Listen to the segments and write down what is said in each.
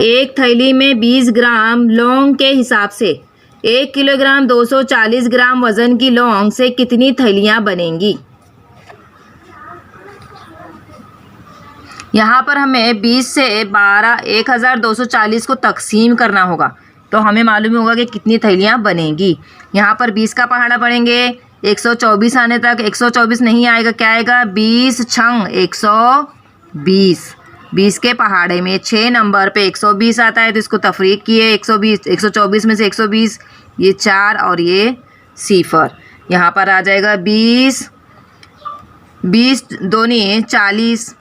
एक थैली में 20 ग्राम लौंग के हिसाब से 1 किलोग्राम 240 ग्राम वजन की लौंग से कितनी थैलियाँ बनेंगी। यहाँ पर हमें 20 से 12,240 को तकसीम करना होगा, तो हमें मालूम होगा कि कितनी थैलियाँ बनेंगी। यहाँ पर 20 का पहाड़ा पढ़ेंगे 124 आने तक, 124 नहीं आएगा, क्या आएगा 20 छंग 120। 20 के पहाड़े में 6 नंबर पे 120 आता है, तो इसको तफरीक किए 120, 124 में से 120, ये 4 और ये सिफर। यहाँ पर आ जाएगा 20 दूनी 40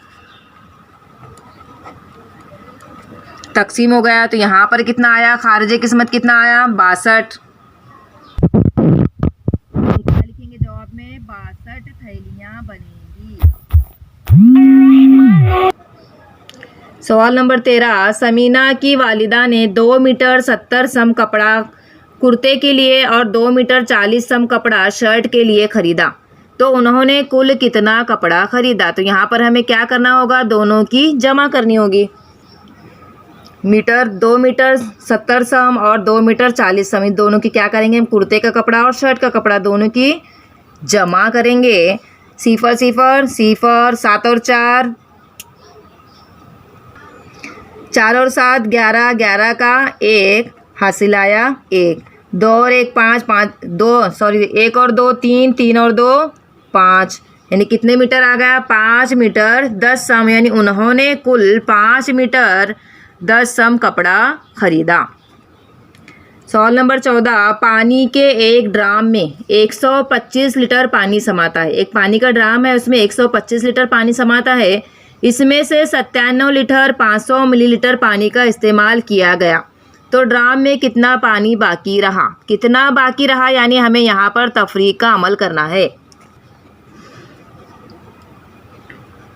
तकसीम हो गया। तो यहाँ पर कितना आया, खारिज किस्मत कितना आया 62। लिखेंगे जवाब में 62 थैलियाँ बनेंगी। सवाल नंबर 13, समीना की वालिदा ने 2 मीटर 70 सम कपड़ा कुर्ते के लिए और 2 मीटर 40 सम कपड़ा शर्ट के लिए खरीदा, तो उन्होंने कुल कितना कपड़ा खरीदा। तो यहाँ पर हमें क्या करना होगा, दोनों की जमा करनी होगी। 2 मीटर 70 सम और 2 मीटर 40 सम, इन दोनों की क्या करेंगे हम, कुर्ते का कपड़ा और शर्ट का कपड़ा दोनों की जमा करेंगे। सिफर सिफर सिफर, 7 और 4 4 और 7 11, 11 का 1 हासिल आया 1, 2 और 1 5, 1 और 2 3, 3 और 2 5, यानी कितने मीटर आ गया 5 मीटर 10 सम, यानी उन्होंने कुल 5 मीटर 10 सम कपड़ा खरीदा। सवाल नंबर 14, पानी के एक ड्राम में 125 लीटर पानी समाता है। एक पानी का ड्राम है, उसमें 125 लीटर पानी समाता है। इसमें से 97 लीटर 500 मिलीलीटर पानी का इस्तेमाल किया गया, तो ड्राम में कितना पानी बाकी रहा। कितना बाकी रहा यानी हमें यहाँ पर तफरीक का अमल करना है।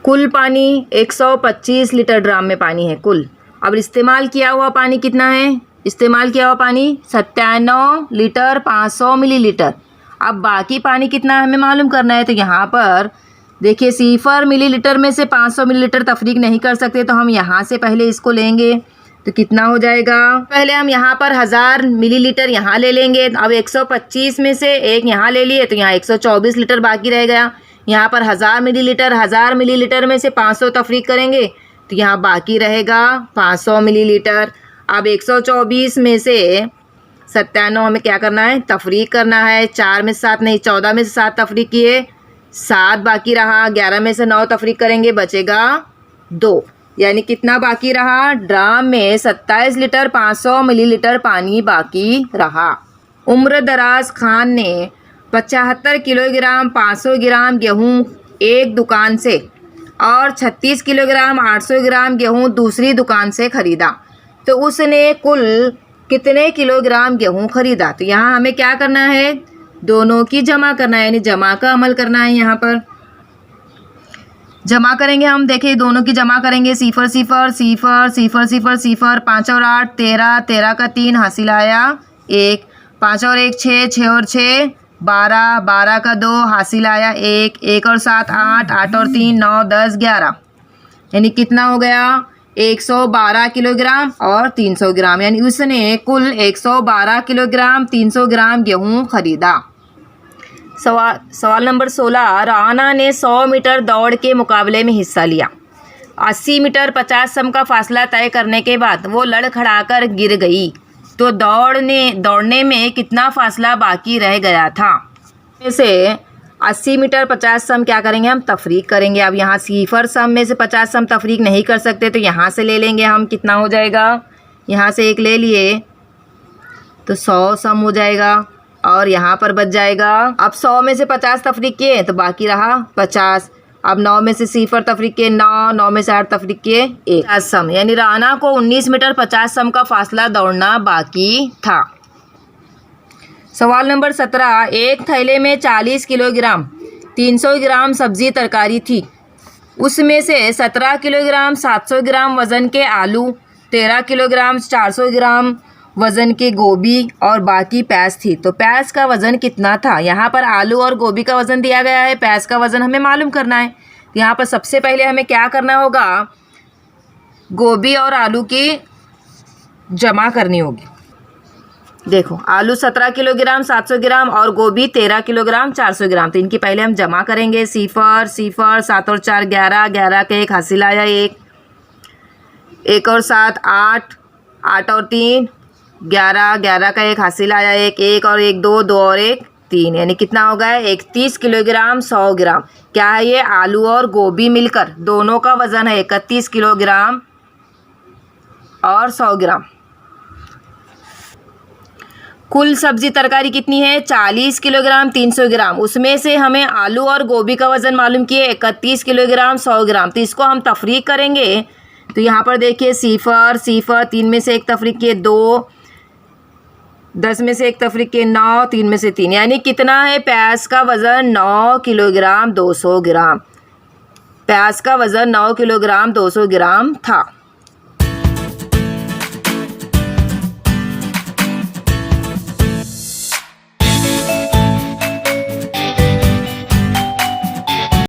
कुल पानी 125 लीटर ड्राम में पानी है कुल। अब इस्तेमाल किया हुआ पानी कितना है, इस्तेमाल किया हुआ पानी 97 लीटर 500 मिलीलीटर। अब बाकी पानी कितना हमें मालूम करना है, तो यहाँ पर देखिए सिफर मिलीलीटर में से 500 मिलीलीटर तफरीक नहीं कर सकते, तो हम यहाँ से पहले इसको लेंगे, तो कितना हो जाएगा, पहले हम यहाँ पर 1000 मिलीलीटर यहाँ ले लेंगे। अब 125 में से एक यहाँ ले लिए, तो यहाँ 124 लीटर बाकी रह गया। यहाँ पर 1000 मिलीलीटर में से 500 तफरीक करेंगे, तो यहाँ बाकी रहेगा 500 मिलीलीटर। अब 124 में से 97 हमें क्या करना है, तफरीक करना है। 4 में से 7 नहीं, 14 में से 7 तफरीक किए, 7 बाकी रहा। 11 में से 9 तफरीक करेंगे, बचेगा 2, यानी कितना बाकी रहा, ड्राम में 27 लीटर 500 मिलीलीटर पानी बाकी रहा। उम्र दराज खान ने 75 किलोग्राम 500 ग्राम गेहूँ एक दुकान से और 36 किलोग्राम 800 ग्राम गेहूँ दूसरी दुकान से खरीदा, तो उसने कुल कितने किलोग्राम गेहूँ खरीदा। तो यहाँ हमें क्या करना है, दोनों की जमा करना है, यानी जमा का अमल करना है। यहाँ पर जमा करेंगे हम, देखिए दोनों की जमा करेंगे। सिफर सिफर सिफर सिफर सिफर सिफर, 5 और 8 13, 13 का 3 हासिल आया 1, 5 और 1 6, 6 और 6 12, 12 का 2 हासिल आया 1, 1 और 7 8, 8 और 3 9, 10 11, यानी कितना हो गया 112 किलोग्राम और 300 ग्राम, यानी उसने कुल 112 किलोग्राम 300 ग्राम गेहूँ खरीदा। सवाल नंबर 16, राना ने 100 मीटर दौड़ के मुकाबले में हिस्सा लिया। 80 मीटर 50 सम का फासला तय करने के बाद वो लड़खड़ाकर गिर गई, तो दौड़ने में कितना फासला बाकी रह गया था। जैसे 80 मीटर 50 सम क्या करेंगे हम, तफरीक करेंगे। अब यहाँ सिफर सम में से 50 सम तफरीक नहीं कर सकते, तो यहाँ से ले लेंगे हम, कितना हो जाएगा, यहाँ से 1 ले लिए तो 100 सम हो जाएगा, और यहाँ पर बच जाएगा। अब 100 में से 50 तफरीक किए तो बाकी रहा 50। अब 9 में से सिफर तफरीक किए 9, 9 में से 8 तफरीक किए 1, 50 सम, यानी राना को 19 मीटर 50 सम का फासला दौड़ना बाकी था। सवाल नंबर 17, एक थैले में 40 किलोग्राम 300 ग्राम सब्जी तरकारी थी, उसमें से 17 किलोग्राम 700 ग्राम वज़न के आलू, 13 किलोग्राम 400 ग्राम वज़न की गोभी और बाकी प्याज थी, तो प्याज का वज़न कितना था। यहाँ पर आलू और गोभी का वज़न दिया गया है, प्याज का वज़न हमें मालूम करना है। तो यहाँ पर सबसे पहले हमें क्या करना होगा, गोभी और आलू की जमा करनी होगी। देखो आलू 17 किलोग्राम 700 ग्राम और गोभी 13 किलोग्राम 400 ग्राम। तो इनकी पहले हम जमा करेंगे। सिफर 7 और 4 11, 11 का एक हासिल आया 1, 1 और 7 8, 8 और 3 11, 11 का एक हासिल आया 1, 1 और 1 2, 2 और 1 3, यानी कितना हो गया 31 किलोग्राम 100 ग्राम। क्या है ये? आलू और गोभी मिलकर दोनों का वजन है 31 किलोग्राम और 100 ग्राम। कुल सब्जी तरकारी कितनी है? 40 किलोग्राम 300 ग्राम। उसमें से हमें आलू और गोभी का वजन मालूम किए 31 किलोग्राम 100 ग्राम। तो इसको हम तफरीक करेंगे। तो यहाँ पर देखिए सिफर 3 में से एक तफरीक किए 2, 10 में से एक तफरीक किए 9, 3 में से 3, यानी कितना है? प्याज का वज़न 9 किलोग्राम 200 ग्राम। प्याज का वज़न 9 किलोग्राम 200 ग्राम था।